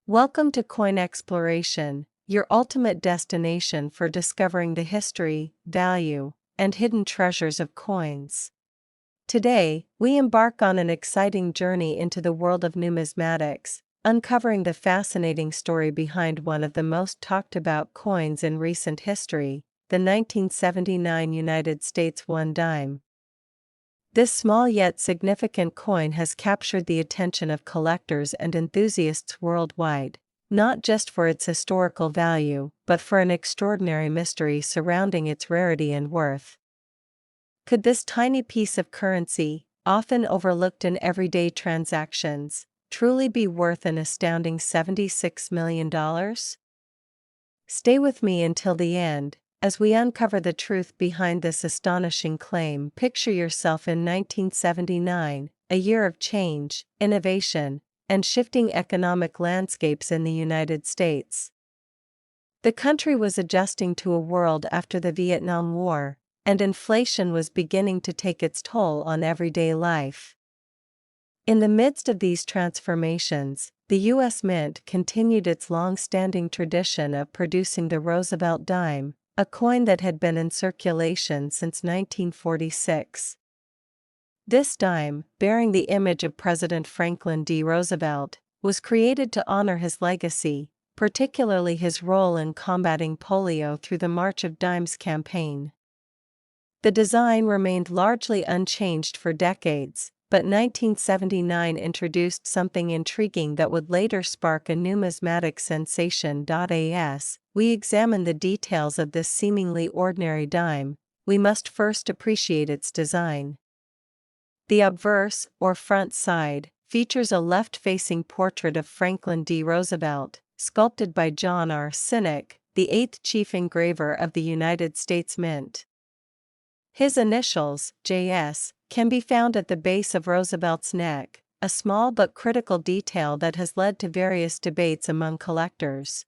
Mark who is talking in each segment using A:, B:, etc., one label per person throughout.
A: Welcome to Coin Exploration, your ultimate destination for discovering the history, value, and hidden treasures of coins. Today, we embark on an exciting journey into the world of numismatics, uncovering the fascinating story behind one of the most talked about coins in recent history, the 1979 United States 1 dime. This small yet significant coin has captured the attention of collectors and enthusiasts worldwide, not just for its historical value, but for an extraordinary mystery surrounding its rarity and worth. Could this tiny piece of currency, often overlooked in everyday transactions, truly be worth an astounding $76 million? Stay with me until the end, as we uncover the truth behind this astonishing claim. Picture yourself in 1979, a year of change, innovation, and shifting economic landscapes in the United States. The country was adjusting to a world after the Vietnam War, and inflation was beginning to take its toll on everyday life. In the midst of these transformations, the U.S. Mint continued its long-standing tradition of producing the Roosevelt dime, a coin that had been in circulation since 1946. This dime, bearing the image of President Franklin D. Roosevelt, was created to honor his legacy, particularly his role in combating polio through the March of Dimes campaign. The design remained largely unchanged for decades, but 1979 introduced something intriguing that would later spark a numismatic sensation. As we examine the details of this seemingly ordinary dime, we must first appreciate its design. The obverse, or front side, features a left-facing portrait of Franklin D. Roosevelt, sculpted by John R. Sinek, the eighth chief engraver of the United States Mint. His initials, JS, can be found at the base of Roosevelt's neck, a small but critical detail that has led to various debates among collectors.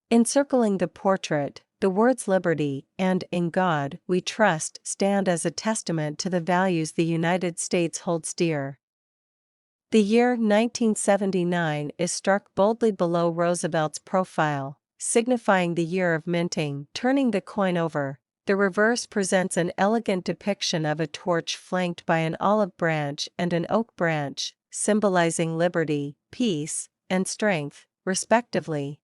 A: Encircling the portrait, the words "Liberty" and "In God We Trust" stand as a testament to the values the United States holds dear. The year 1979 is struck boldly below Roosevelt's profile, signifying the year of minting. Turning the coin over, the reverse presents an elegant depiction of a torch flanked by an olive branch and an oak branch, symbolizing liberty, peace, and strength, respectively.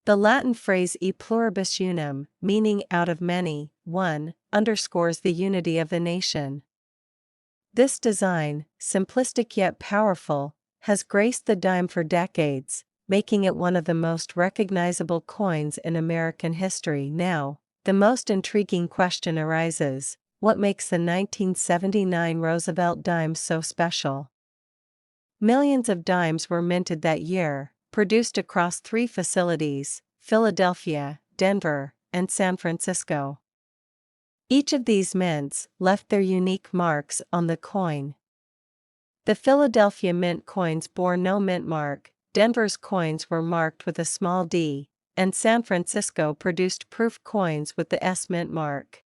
A: The Latin phrase "e pluribus unum," meaning "out of many, one," underscores the unity of the nation. This design, simplistic yet powerful, has graced the dime for decades, making it one of the most recognizable coins in American history. Now, the most intriguing question arises: what makes the 1979 Roosevelt dime so special? Millions of dimes were minted that year, produced across three facilities: Philadelphia, Denver, and San Francisco. Each of these mints left their unique marks on the coin. The Philadelphia mint coins bore no mint mark, Denver's coins were marked with a small d, and San Francisco produced proof coins with the S mint mark.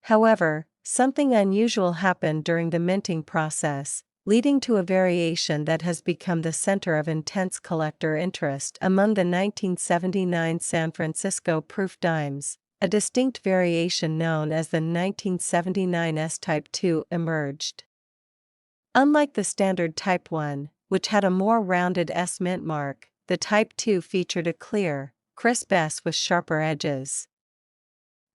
A: However, something unusual happened during the minting process, leading to a variation that has become the center of intense collector interest. Among the 1979 San Francisco proof dimes, a distinct variation known as the 1979 S-Type 2 emerged. Unlike the standard Type 1, which had a more rounded S mint mark, the Type 2 featured a clear, crisp S with sharper edges.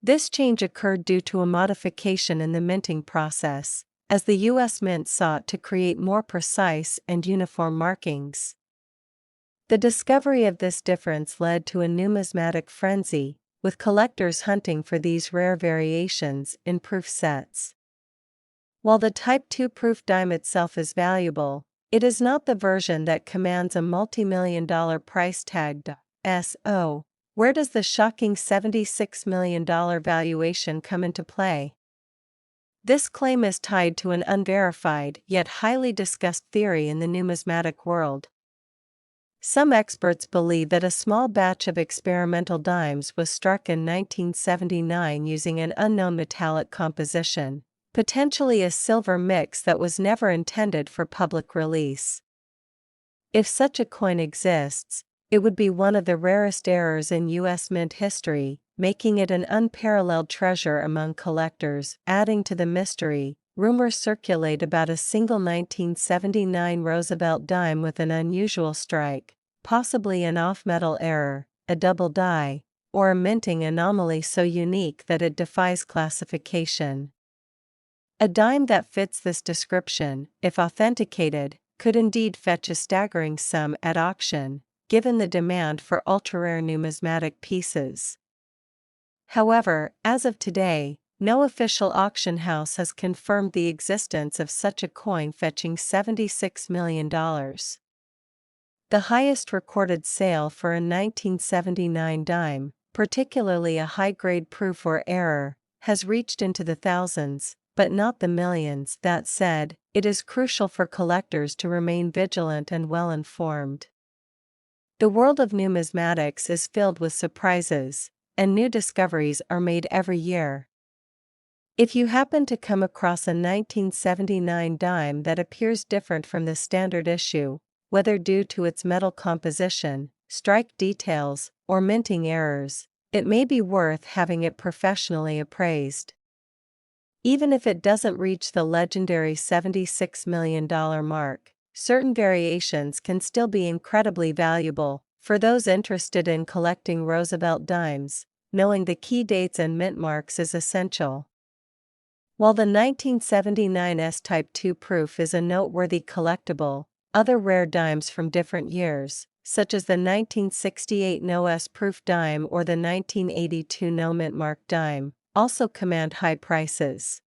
A: This change occurred due to a modification in the minting process, as the U.S. Mint sought to create more precise and uniform markings. The discovery of this difference led to a numismatic frenzy, with collectors hunting for these rare variations in proof sets. While the Type 2 proof dime itself is valuable, it is not the version that commands a multi-million-dollar price tag. So, where does the shocking $76 million valuation come into play? This claim is tied to an unverified yet highly discussed theory in the numismatic world. Some experts believe that a small batch of experimental dimes was struck in 1979 using an unknown metallic composition, potentially a silver mix that was never intended for public release. If such a coin exists, it would be one of the rarest errors in U.S. mint history, making it an unparalleled treasure among collectors. Adding to the mystery, rumors circulate about a single 1979 Roosevelt dime with an unusual strike, possibly an off-metal error, a double die, or a minting anomaly so unique that it defies classification. A dime that fits this description, if authenticated, could indeed fetch a staggering sum at auction, given the demand for ultra-rare numismatic pieces. However, as of today, no official auction house has confirmed the existence of such a coin fetching $76 million. The highest recorded sale for a 1979 dime, particularly a high-grade proof or error, has reached into the thousands, but not the millions. That said, it is crucial for collectors to remain vigilant and well-informed. The world of numismatics is filled with surprises, and new discoveries are made every year. If you happen to come across a 1979 dime that appears different from the standard issue, whether due to its metal composition, strike details, or minting errors, it may be worth having it professionally appraised. Even if it doesn't reach the legendary $76 million mark, certain variations can still be incredibly valuable. For those interested in collecting Roosevelt dimes, knowing the key dates and mint marks is essential. While the 1979 S-Type II proof is a noteworthy collectible, other rare dimes from different years, such as the 1968 No S-proof dime or the 1982 No mint mark dime, also command high prices.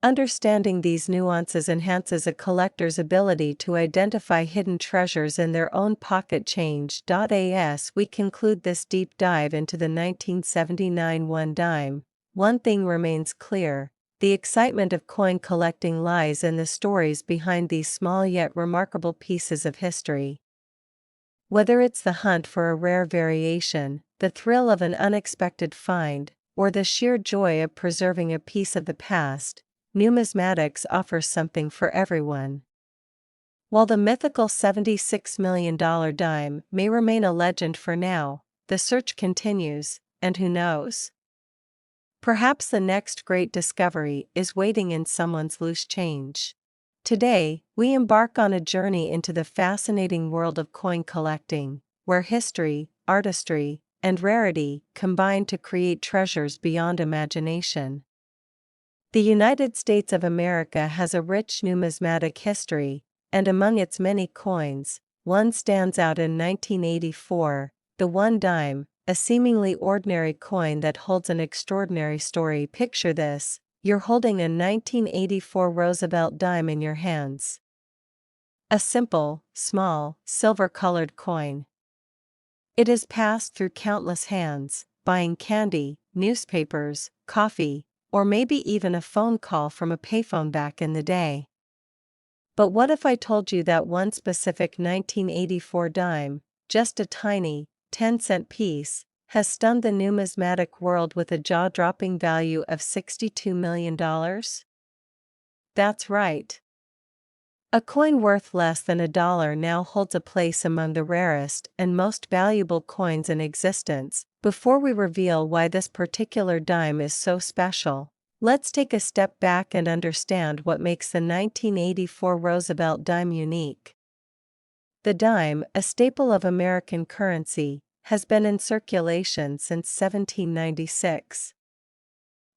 A: Understanding these nuances enhances a collector's ability to identify hidden treasures in their own pocket change. As we conclude this deep dive into the 1979 one dime, one thing remains clear: the excitement of coin collecting lies in the stories behind these small yet remarkable pieces of history. Whether it's the hunt for a rare variation, the thrill of an unexpected find, or the sheer joy of preserving a piece of the past, numismatics offers something for everyone. While the mythical $76 million dime may remain a legend for now, the search continues, and who knows? Perhaps the next great discovery is waiting in someone's loose change. Today, we embark on a journey into the fascinating world of coin collecting, where history, artistry, and rarity combine to create treasures beyond imagination. The United States of America has a rich numismatic history, and among its many coins, one stands out in 1984, the one dime, a seemingly ordinary coin that holds an extraordinary story. Picture this: you're holding a 1984 Roosevelt dime in your hands. A simple, small, silver-colored coin. It has passed through countless hands, buying candy, newspapers, coffee, or maybe even a phone call from a payphone back in the day. But what if I told you that one specific 1984 dime, just a tiny, 10-cent piece, has stunned the numismatic world with a jaw-dropping value of $62 million? That's right. A coin worth less than $1 now holds a place among the rarest and most valuable coins in existence. Before we reveal why this particular dime is so special, let's take a step back and understand what makes the 1984 Roosevelt dime unique. The dime, a staple of American currency, has been in circulation since 1796.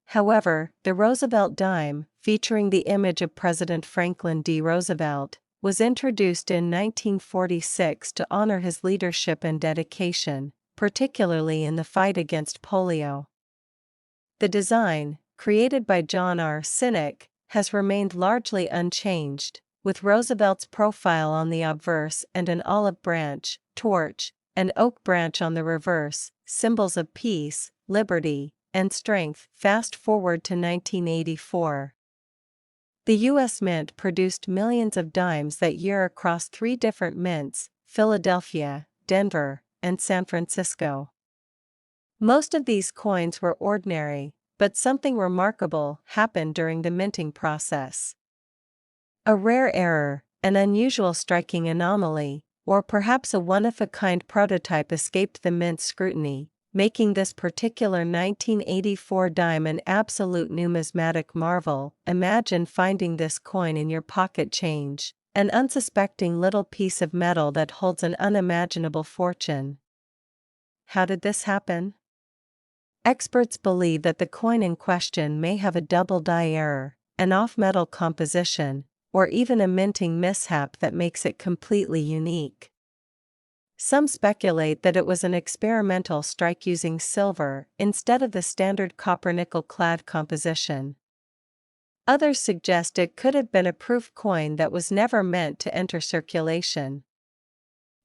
A: However, the Roosevelt dime, featuring the image of President Franklin D. Roosevelt, was introduced in 1946 to honor his leadership and dedication, particularly in the fight against polio. The design, created by John R. Sinek, has remained largely unchanged, with Roosevelt's profile on the obverse and an olive branch, torch, and oak branch on the reverse, symbols of peace, liberty, and strength. Fast forward to 1984. The U.S. Mint produced millions of dimes that year across 3 different mints: Philadelphia, Denver, and San Francisco. Most of these coins were ordinary, but something remarkable happened during the minting process. A rare error, an unusual striking anomaly, or perhaps a one-of-a-kind prototype escaped the mint's scrutiny, making this particular 1984 dime an absolute numismatic marvel. Imagine finding this coin in your pocket change, an unsuspecting little piece of metal that holds an unimaginable fortune. How did this happen? Experts believe that the coin in question may have a double die error, an off-metal composition, or even a minting mishap that makes it completely unique. Some speculate that it was an experimental strike using silver instead of the standard copper-nickel clad composition. Others suggest it could have been a proof coin that was never meant to enter circulation.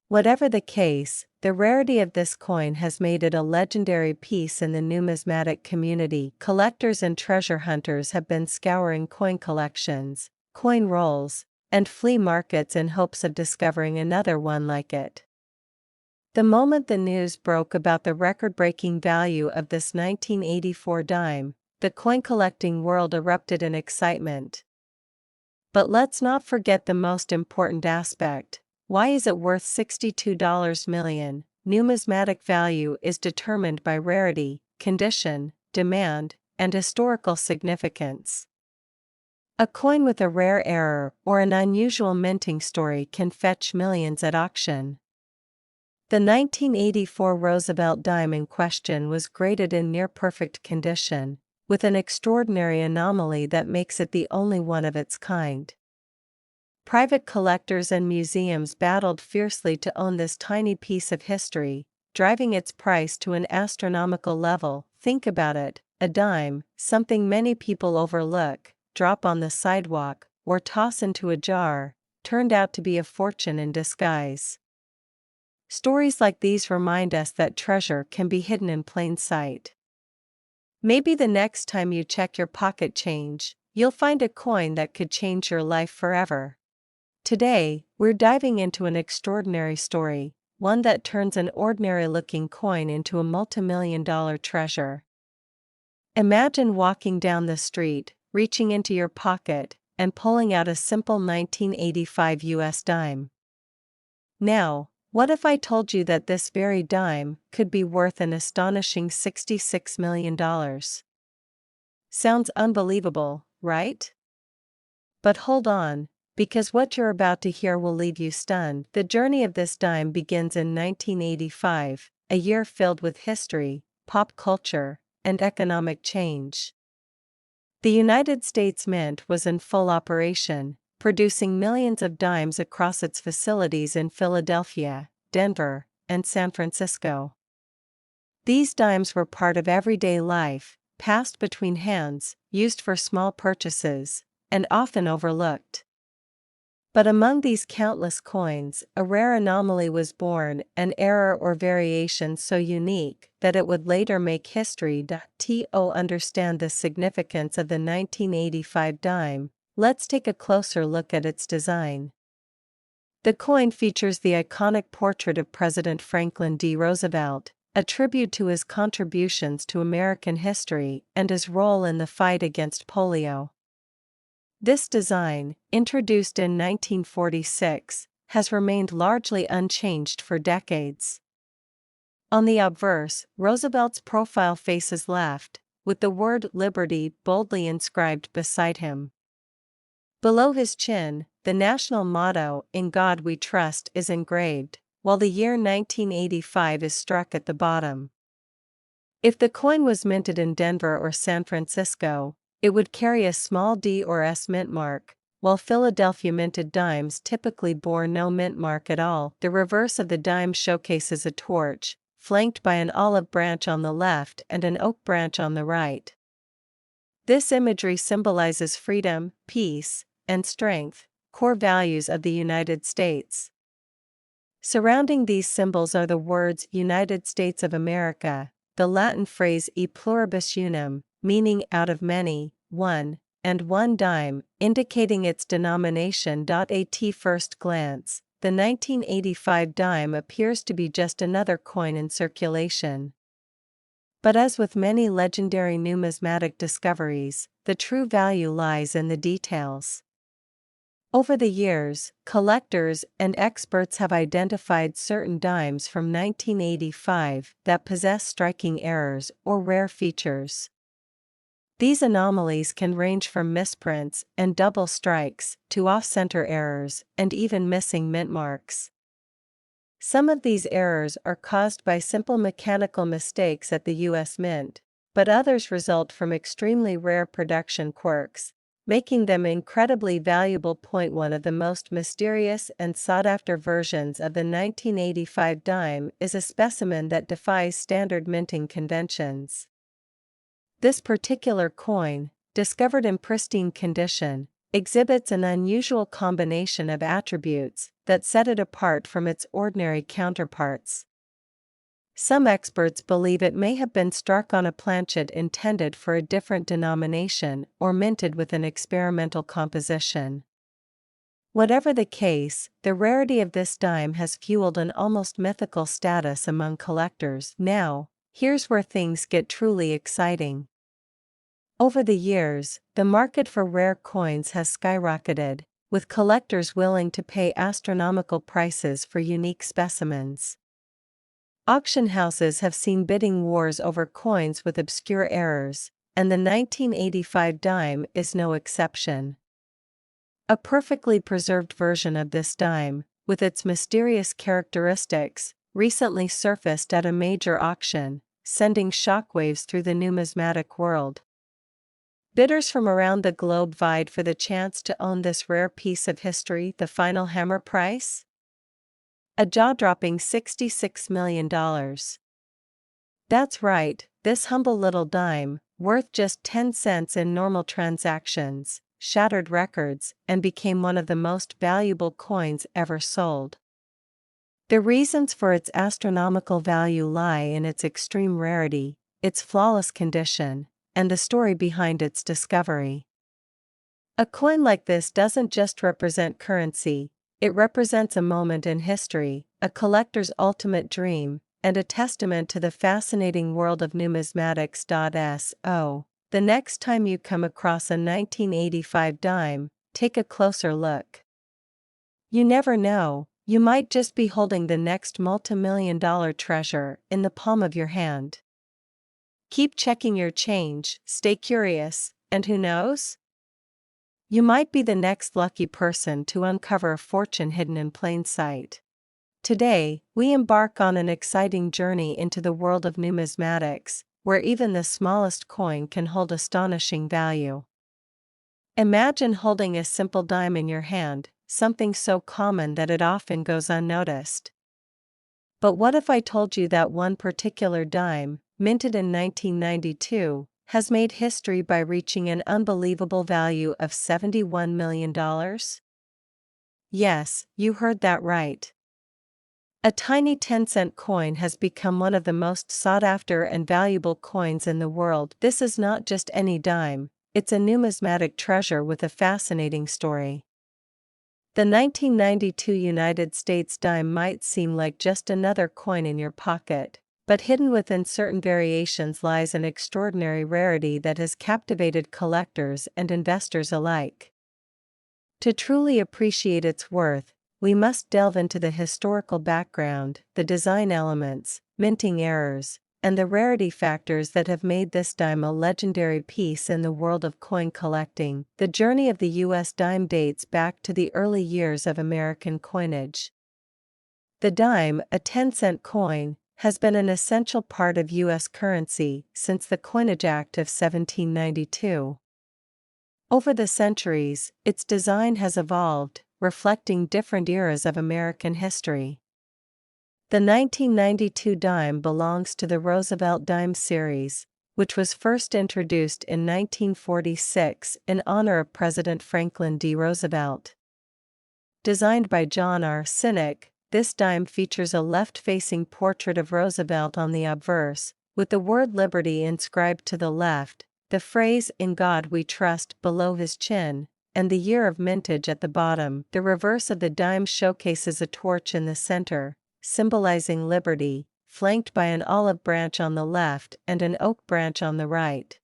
A: Whatever the case, the rarity of this coin has made it a legendary piece in the numismatic community. Collectors and treasure hunters have been scouring coin collections, coin rolls, and flea markets in hopes of discovering another one like it. The moment the news broke about the record-breaking value of this 1984 dime, the coin-collecting world erupted in excitement. But let's not forget the most important aspect. Why is it worth $62 million? Numismatic value is determined by rarity, condition, demand, and historical significance. A coin with a rare error or an unusual minting story can fetch millions at auction. The 1984 Roosevelt dime in question was graded in near-perfect condition, with an extraordinary anomaly that makes it the only one of its kind. Private collectors and museums battled fiercely to own this tiny piece of history, driving its price to an astronomical level. Think about it, a dime, something many people overlook, drop on the sidewalk, or toss into a jar, turned out to be a fortune in disguise. Stories like these remind us that treasure can be hidden in plain sight. Maybe the next time you check your pocket change, you'll find a coin that could change your life forever. Today, we're diving into an extraordinary story, one that turns an ordinary-looking coin into a multimillion-dollar treasure. Imagine walking down the street, reaching into your pocket, and pulling out a simple 1985 US dime. Now, what if I told you that this very dime could be worth an astonishing $66 million? Sounds unbelievable, right? But hold on, because what you're about to hear will leave you stunned. The journey of this dime begins in 1985, a year filled with history, pop culture, and economic change. The United States Mint was in full operation, producing millions of dimes across its facilities in Philadelphia, Denver, and San Francisco. These dimes were part of everyday life, passed between hands, used for small purchases, and often overlooked. But among these countless coins, a rare anomaly was born, an error or variation so unique that it would later make history. To understand the significance of the 1985 dime, let's take a closer look at its design. The coin features the iconic portrait of President Franklin D. Roosevelt, a tribute to his contributions to American history and his role in the fight against polio. This design, introduced in 1946, has remained largely unchanged for decades. On the obverse, Roosevelt's profile faces left, with the word Liberty boldly inscribed beside him. Below his chin, the national motto, "In God We Trust," is engraved, while the year 1985 is struck at the bottom. If the coin was minted in Denver or San Francisco, it would carry a small D or S mint mark, while Philadelphia minted dimes typically bore no mint mark at all. The reverse of the dime showcases a torch, flanked by an olive branch on the left and an oak branch on the right. This imagery symbolizes freedom, peace, and strength, core values of the United States. Surrounding these symbols are the words United States of America, the Latin phrase e pluribus unum, meaning out of many, one, and one dime, indicating its denomination. At first glance, the 1985 dime appears to be just another coin in circulation. But as with many legendary numismatic discoveries, the true value lies in the details. Over the years, collectors and experts have identified certain dimes from 1985 that possess striking errors or rare features. These anomalies can range from misprints and double strikes to off-center errors and even missing mint marks. Some of these errors are caused by simple mechanical mistakes at the U.S. Mint, but others result from extremely rare production quirks, making them incredibly valuable. One of the most mysterious and sought-after versions of the 1985 dime is a specimen that defies standard minting conventions. This particular coin, discovered in pristine condition, exhibits an unusual combination of attributes that set it apart from its ordinary counterparts. Some experts believe it may have been struck on a planchet intended for a different denomination or minted with an experimental composition. Whatever the case, the rarity of this dime has fueled an almost mythical status among collectors. Now, here's where things get truly exciting. Over the years, the market for rare coins has skyrocketed, with collectors willing to pay astronomical prices for unique specimens. Auction houses have seen bidding wars over coins with obscure errors, and the 1985 dime is no exception. A perfectly preserved version of this dime, with its mysterious characteristics, recently surfaced at a major auction, sending shockwaves through the numismatic world. Bidders from around the globe vied for the chance to own this rare piece of history. The final hammer price? A jaw-dropping $66 million. That's right, this humble little dime, worth just 10 cents in normal transactions, shattered records and became one of the most valuable coins ever sold. The reasons for its astronomical value lie in its extreme rarity, its flawless condition, and the story behind its discovery. A coin like this doesn't just represent currency, it represents a moment in history, a collector's ultimate dream, and a testament to the fascinating world of numismatics. So, the next time you come across a 1985 dime, take a closer look. You never know, you might just be holding the next multi-million-dollar treasure in the palm of your hand. Keep checking your change, stay curious, and who knows? You might be the next lucky person to uncover a fortune hidden in plain sight. Today, we embark on an exciting journey into the world of numismatics, where even the smallest coin can hold astonishing value. Imagine holding a simple dime in your hand, something so common that it often goes unnoticed. But what if I told you that one particular dime, minted in 1992, has made history by reaching an unbelievable value of $71 million? Yes, you heard that right. A tiny 10-cent coin has become one of the most sought-after and valuable coins in the world. This is not just any dime, it's a numismatic treasure with a fascinating story. The 1992 United States dime might seem like just another coin in your pocket, but hidden within certain variations lies an extraordinary rarity that has captivated collectors and investors alike. To truly appreciate its worth, we must delve into the historical background, the design elements, minting errors, and the rarity factors that have made this dime a legendary piece in the world of coin collecting. The journey of the U.S. dime dates back to the early years of American coinage. The dime, a 10-cent coin, has been an essential part of U.S. currency since the Coinage Act of 1792. Over the centuries, its design has evolved, reflecting different eras of American history. The 1992 dime belongs to the Roosevelt dime series, which was first introduced in 1946 in honor of President Franklin D. Roosevelt. Designed by John R. Sinek, this dime features a left-facing portrait of Roosevelt on the obverse, with the word Liberty inscribed to the left, the phrase "In God We Trust" below his chin, and the year of mintage at the bottom. The reverse of the dime showcases a torch in the center, symbolizing liberty, flanked by an olive branch on the left and an oak branch on the right.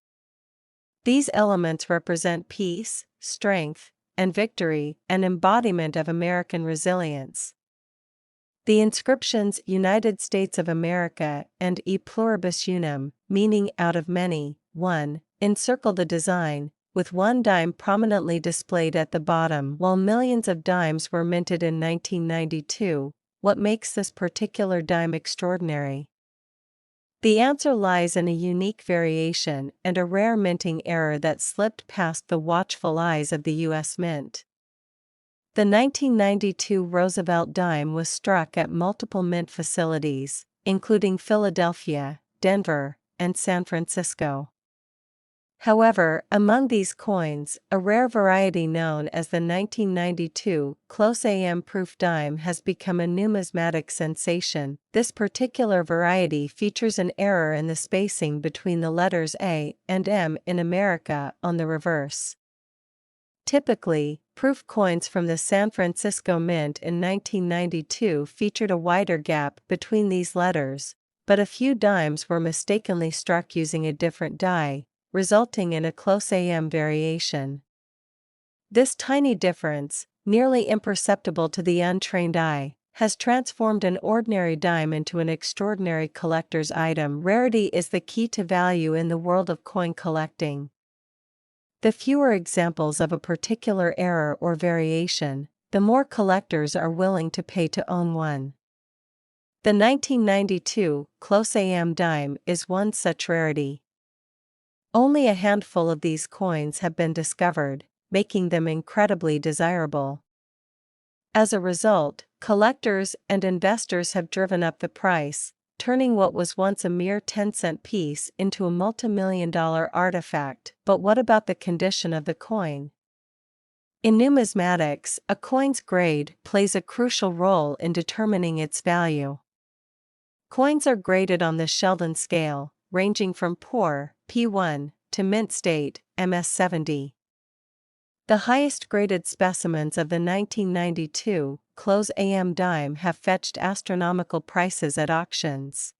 A: These elements represent peace, strength, and victory, an embodiment of American resilience. The inscriptions United States of America and E pluribus unum, meaning out of many, one, encircle the design, with one dime prominently displayed at the bottom. While millions of dimes were minted in 1992, what makes this particular dime extraordinary? The answer lies in a unique variation and a rare minting error that slipped past the watchful eyes of the U.S. Mint. The 1992 Roosevelt dime was struck at multiple mint facilities, including Philadelphia, Denver, and San Francisco. However, among these coins, a rare variety known as the 1992 close AM proof dime has become a numismatic sensation. This particular variety features an error in the spacing between the letters A and M in America on the reverse. Typically, proof coins from the San Francisco Mint in 1992 featured a wider gap between these letters, but a few dimes were mistakenly struck using a different die, resulting in a close AM variation. This tiny difference, nearly imperceptible to the untrained eye, has transformed an ordinary dime into an extraordinary collector's item. Rarity is the key to value in the world of coin collecting. The fewer examples of a particular error or variation, the more collectors are willing to pay to own one. The 1992 close AM dime is one such rarity. Only a handful of these coins have been discovered, making them incredibly desirable. As a result, collectors and investors have driven up the price, turning what was once a mere 10-cent piece into a multi-million-dollar artifact. But what about the condition of the coin? In numismatics, a coin's grade plays a crucial role in determining its value. Coins are graded on the Sheldon scale, ranging from poor, P1, to mint state, MS70. The highest graded specimens of the 1992 close AM dime have fetched astronomical prices at auctions.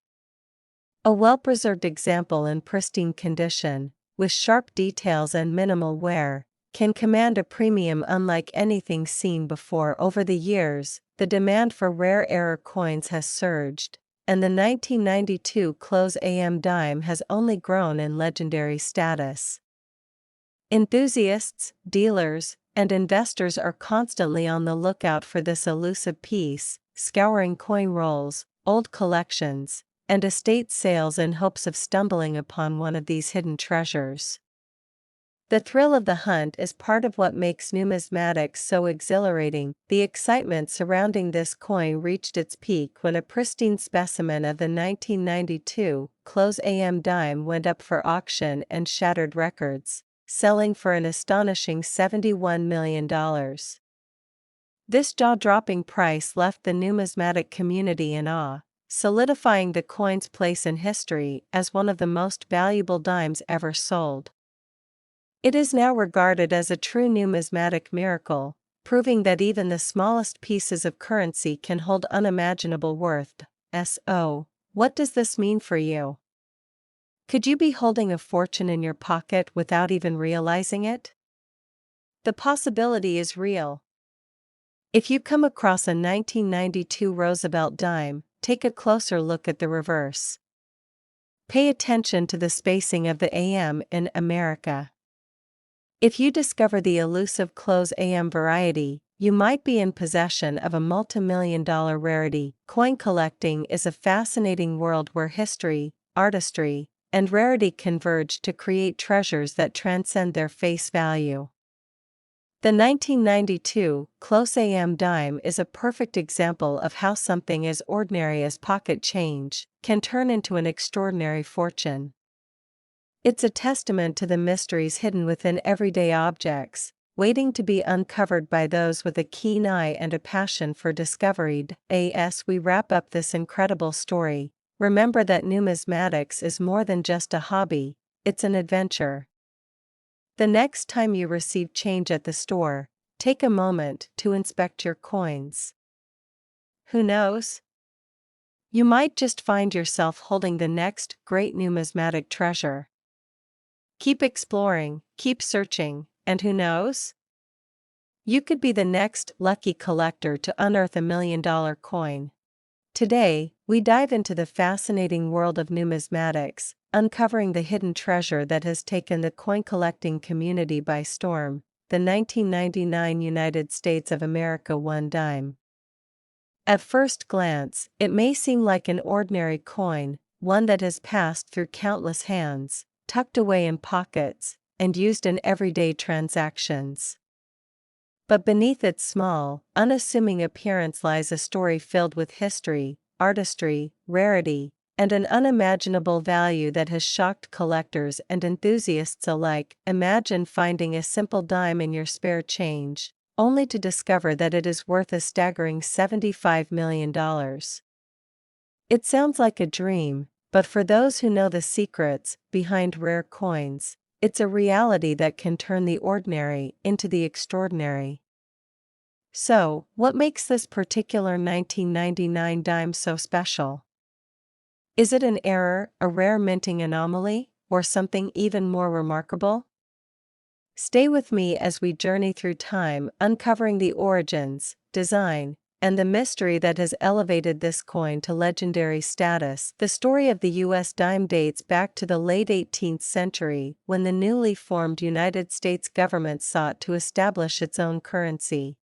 A: A well-preserved example in pristine condition, with sharp details and minimal wear, can command a premium unlike anything seen before. Over the years, the demand for rare error coins has surged, and the 1992 close AM dime has only grown in legendary status. Enthusiasts, dealers, and investors are constantly on the lookout for this elusive piece, scouring coin rolls, old collections, and estate sales in hopes of stumbling upon one of these hidden treasures. The thrill of the hunt is part of what makes numismatics so exhilarating. The excitement surrounding this coin reached its peak when a pristine specimen of the 1992 close AM dime went up for auction and shattered records, selling for an astonishing $71 million. This jaw-dropping price left the numismatic community in awe, solidifying the coin's place in history as one of the most valuable dimes ever sold. It is now regarded as a true numismatic miracle, proving that even the smallest pieces of currency can hold unimaginable worth. So, what does this mean for you? Could you be holding a fortune in your pocket without even realizing it? The possibility is real. If you come across a 1992 Roosevelt dime, take a closer look at the reverse. Pay attention to the spacing of the AM in America. If you discover the elusive close AM variety, you might be in possession of a multi-million-dollar rarity. Coin collecting is a fascinating world where history, artistry, and rarity converge to create treasures that transcend their face value. The 1992 close AM dime is a perfect example of how something as ordinary as pocket change can turn into an extraordinary fortune. It's a testament to the mysteries hidden within everyday objects, waiting to be uncovered by those with a keen eye and a passion for discovery. As we wrap up this incredible story, remember that numismatics is more than just a hobby, it's an adventure. The next time you receive change at the store, take a moment to inspect your coins. Who knows? You might just find yourself holding the next great numismatic treasure. Keep exploring, keep searching, and who knows? You could be the next lucky collector to unearth $1 million coin. Today, we dive into the fascinating world of numismatics, uncovering the hidden treasure that has taken the coin collecting community by storm, the 1999 United States of America 1 dime. At first glance, it may seem like an ordinary coin, one that has passed through countless hands, tucked away in pockets, and used in everyday transactions. But beneath its small, unassuming appearance lies a story filled with history, artistry, rarity, and an unimaginable value that has shocked collectors and enthusiasts alike. Imagine finding a simple dime in your spare change, only to discover that it is worth a staggering $75 million. It sounds like a dream, but for those who know the secrets behind rare coins, it's a reality that can turn the ordinary into the extraordinary. So, what makes this particular 1999 dime so special? Is it an error, a rare minting anomaly, or something even more remarkable? Stay with me as we journey through time, uncovering the origins, design, and the mystery that has elevated this coin to legendary status. The story of the U.S. dime dates back to the late 18th century, when the newly formed United States government sought to establish its own currency.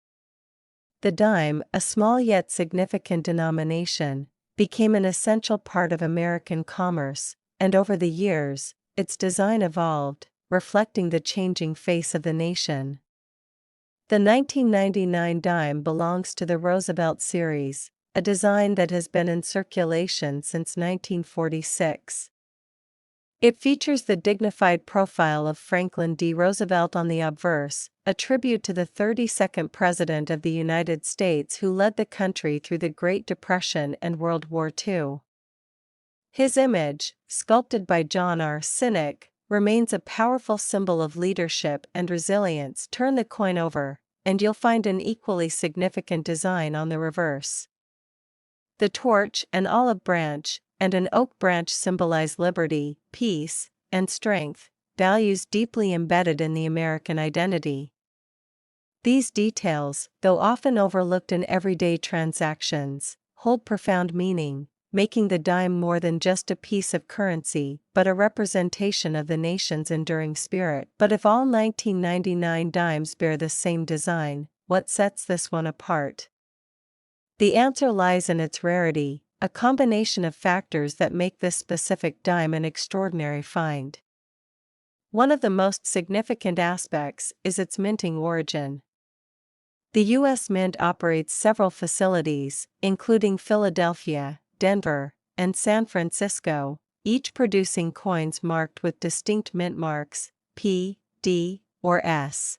A: The dime, a small yet significant denomination, became an essential part of American commerce, and over the years, its design evolved, reflecting the changing face of the nation. The 1999 dime belongs to the Roosevelt series, a design that has been in circulation since 1946. It features the dignified profile of Franklin D. Roosevelt on the obverse, a tribute to the 32nd President of the United States who led the country through the Great Depression and World War II. His image, sculpted by John R. Sinek, remains a powerful symbol of leadership and resilience. Turn the coin over, and you'll find an equally significant design on the reverse. The torch, an olive branch, and an oak branch symbolize liberty, peace, and strength, values deeply embedded in the American identity. These details, though often overlooked in everyday transactions, hold profound meaning, making the dime more than just a piece of currency, but a representation of the nation's enduring spirit. But if all 1999 dimes bear the same design, what sets this one apart? The answer lies in its rarity, a combination of factors that make this specific dime an extraordinary find. One of the most significant aspects is its minting origin. The U.S. Mint operates several facilities, including Philadelphia, Denver, and San Francisco, each producing coins marked with distinct mint marks, P, D, or S.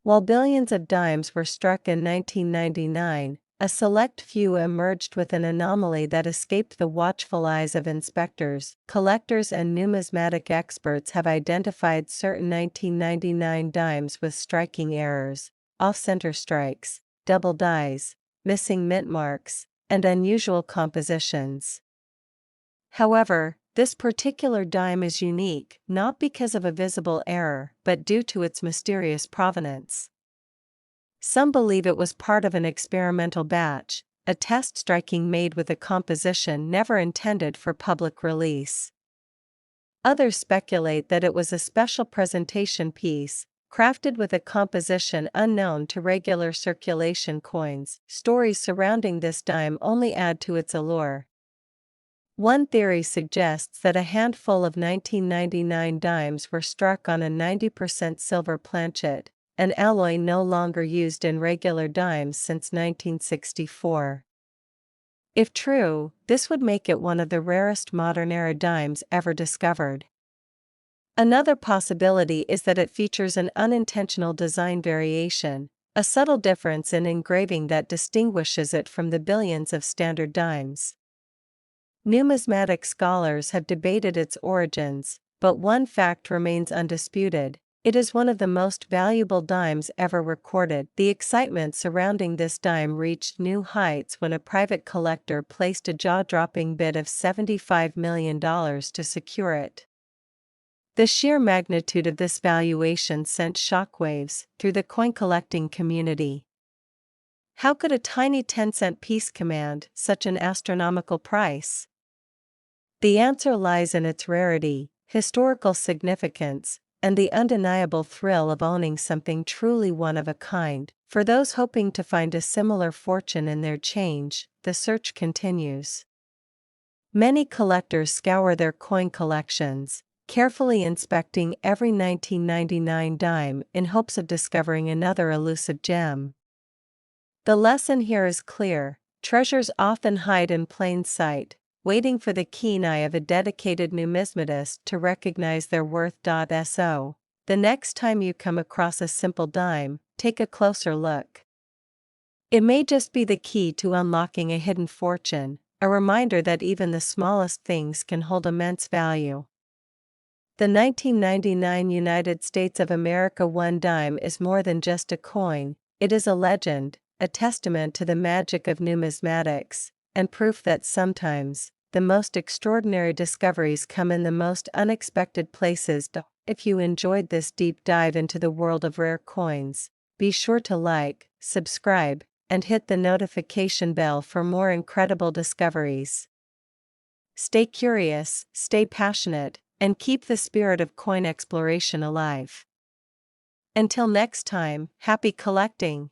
A: While billions of dimes were struck in 1999, a select few emerged with an anomaly that escaped the watchful eyes of inspectors. Collectors and numismatic experts have identified certain 1999 dimes with striking errors, off-center strikes, double dies, missing mint marks, and unusual compositions. However, this particular dime is unique not because of a visible error but due to its mysterious provenance. Some believe it was part of an experimental batch, a test striking made with a composition never intended for public release. Others speculate that it was a special presentation piece, crafted with a composition unknown to regular circulation coins. Stories surrounding this dime only add to its allure. One theory suggests that a handful of 1999 dimes were struck on a 90% silver planchet, an alloy no longer used in regular dimes since 1964. If true, this would make it one of the rarest modern-era dimes ever discovered. Another possibility is that it features an unintentional design variation, a subtle difference in engraving that distinguishes it from the billions of standard dimes. Numismatic scholars have debated its origins, but one fact remains undisputed: it is one of the most valuable dimes ever recorded. The excitement surrounding this dime reached new heights when a private collector placed a jaw-dropping bid of $75 million to secure it. The sheer magnitude of this valuation sent shockwaves through the coin collecting community. How could a tiny 10-cent piece command such an astronomical price? The answer lies in its rarity, historical significance, and the undeniable thrill of owning something truly one of a kind. For those hoping to find a similar fortune in their change, the search continues. Many collectors scour their coin collections, carefully inspecting every 1999 dime in hopes of discovering another elusive gem. The lesson here is clear: treasures often hide in plain sight, waiting for the keen eye of a dedicated numismatist to recognize their worth. So, the next time you come across a simple dime, take a closer look. It may just be the key to unlocking a hidden fortune, a reminder that even the smallest things can hold immense value. The 1999 United States of America 1 dime is more than just a coin, it is a legend, a testament to the magic of numismatics, and proof that sometimes, the most extraordinary discoveries come in the most unexpected places. If you enjoyed this deep dive into the world of rare coins, be sure to like, subscribe, and hit the notification bell for more incredible discoveries. Stay curious, stay passionate, and keep the spirit of coin exploration alive. Until next time, happy collecting!